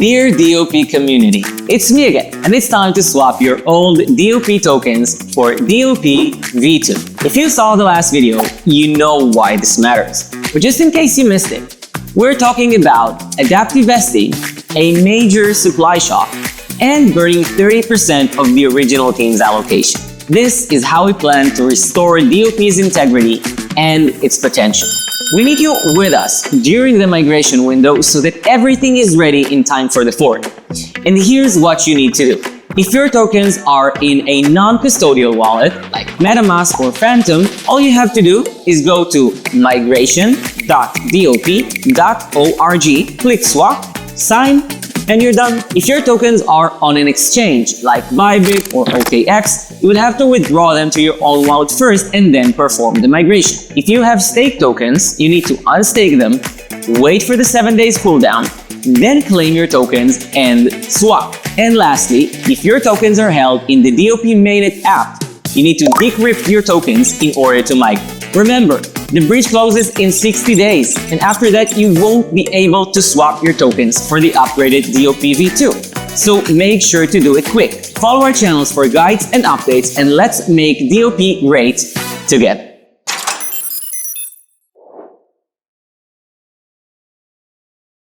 Dear DOP community, it's me again, and it's time to swap your old DOP tokens for DOP V2. If you saw the last video, you know why this matters. But just in case you missed it, we're talking about adaptive vesting, a major supply shock, and burning 30% of the original team's allocation. This is how we plan to restore DOP's integrity and its potential. We need you with us during the migration window so that everything is ready in time for the fork. And here's what you need to do. If your tokens are in a non-custodial wallet like MetaMask or Phantom, all you have to do is go to migration.dop.org, click swap, sign, and you're done. If your tokens are on an exchange like Bybit or OKX, you would have to withdraw them to your own wallet first and then perform the migration. If you have stake tokens, you need to unstake them, wait for the 7 days cooldown, then claim your tokens and swap. And lastly, if your tokens are held in the DOP mainnet app, you need to decrypt your tokens in order to migrate. Remember, the breach closes in 60 days, and after that, you won't be able to swap your tokens for the upgraded DOP V2. So make sure to do it quick. Follow our channels for guides and updates, and let's make DOP great together.